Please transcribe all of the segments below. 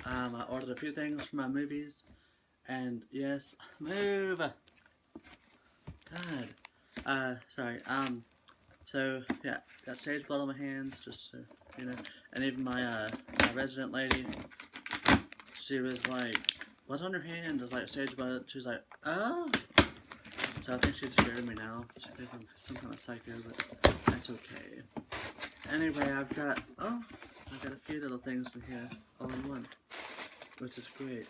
I ordered a few things for my movies, and yes, move! God. Sorry, so, yeah, got stage blood on my hands, just so, you know, and even my resident lady, she was like, what's on your hand? It's like stage blood. She was like, oh! So I think she's scared me now. She thinks I'm some kind of psycho, but that's okay. Anyway, I've got a few little things in here, all in one, which is great.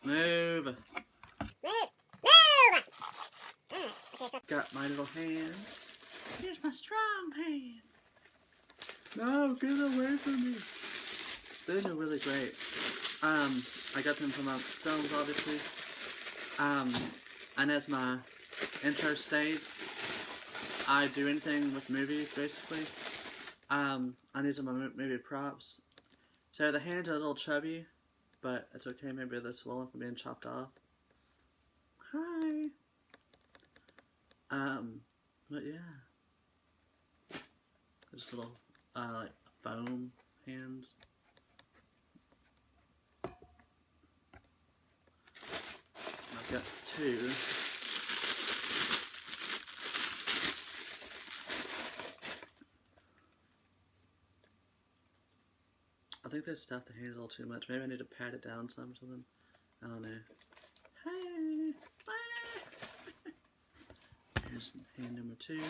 Move! Got my little hands. Here's my strong hand. No, get away from me. Those are really great. I got them from my films, obviously. And as my intro states, I do anything with movies, basically. And these are my movie props. So the hands are a little chubby, but it's okay. Maybe they're swollen from being chopped off. Hi. But yeah, just little like foam hands. I've got two. I think they stuffed the hands a little too much. Maybe I need to pat it down some or something. I don't know. Hey! Here's hand number two.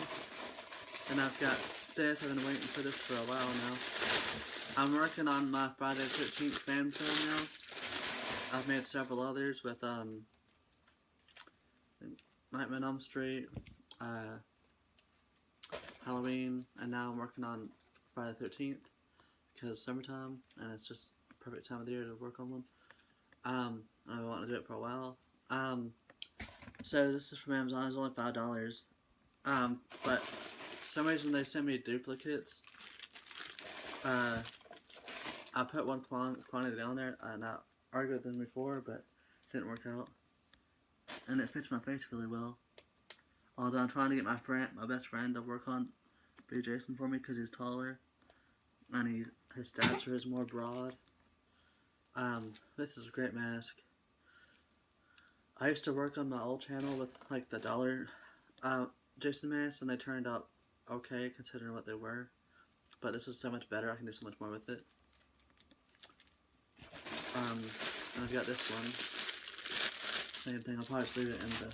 And I've got this. I've been waiting for this for a while now. I'm working on my Friday the 13th fan film now. I've made several others with Nightmare on Elm Street, Halloween, and now I'm working on Friday the 13th because it's summertime and it's just the perfect time of the year to work on one. I've been wanting to do it for a while. So this is from Amazon. It's only $5. But for some reason they sent me duplicates. I put one quantity down there, and I argued with them before, but it didn't work out. And it fits my face really well. Although I'm trying to get my best friend, to work on B. Jason for me because he's taller, and his stature is more broad. This is a great mask. I used to work on my old channel with like the dollar Jason masks, and they turned out okay considering what they were. But this is so much better. I can do so much more with it. And I've got this one. Same thing. I'll probably just leave it in the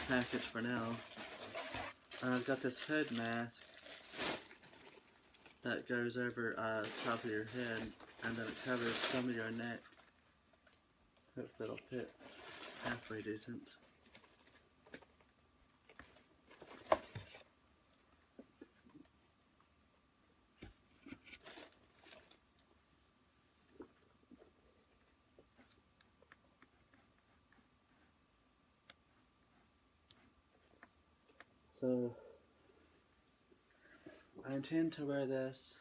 package for now. And I've got this hood mask that goes over top of your head, and then it covers some of your neck. Hopefully it'll fit halfway decent. So I intend to wear this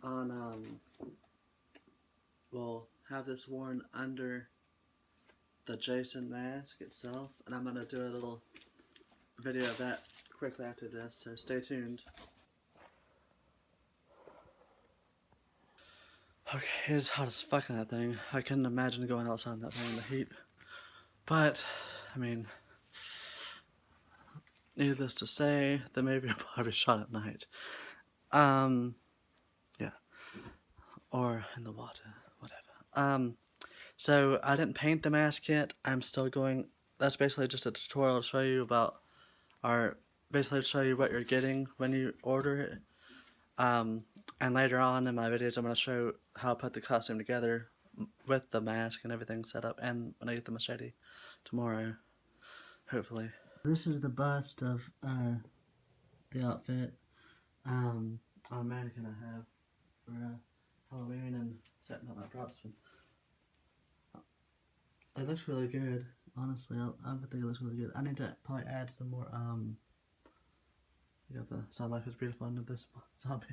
on we'll have this worn under the Jason mask itself, and I'm gonna do a little video of that quickly after this, so stay tuned. Okay, it's hot as fuck in that thing. I couldn't imagine going outside in that thing in the heat. But, I mean, needless to say, the movie will probably be shot at night. Yeah. Or in the water, whatever. So I didn't paint the mask yet. I'm still going, that's basically just a tutorial to show you about, basically to show you what you're getting when you order it. And later on in my videos, I'm going to show how I put the costume together with the mask and everything set up, and when I get the machete tomorrow, hopefully. This is the bust of the outfit, on a mannequin I have for Halloween and setting up my props. It looks really good, honestly. I think it looks really good. I need to probably add some more, you got the sound life is beautiful under this zombie.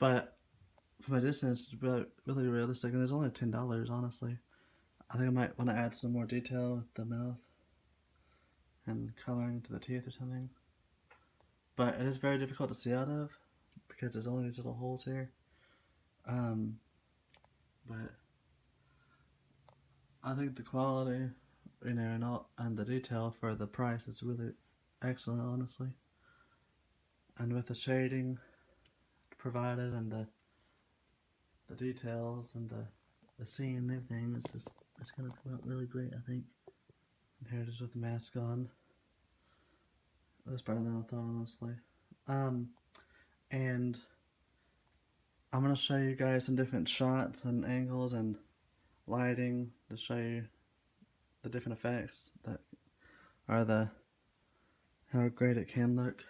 But from a distance, it's really realistic, and it's only $10, honestly. I think I might want to add some more detail with the mouth and coloring to the teeth or something. But it is very difficult to see out of, because there's only these little holes here. But I think the quality, and the detail for the price is really excellent, honestly. And with the shading provided and the details and the scene and everything, it's gonna come out really great, I think. And here it is with the mask on. That's better than I thought, honestly. And I'm gonna show you guys some different shots and angles and lighting to show you the different effects that are how great it can look.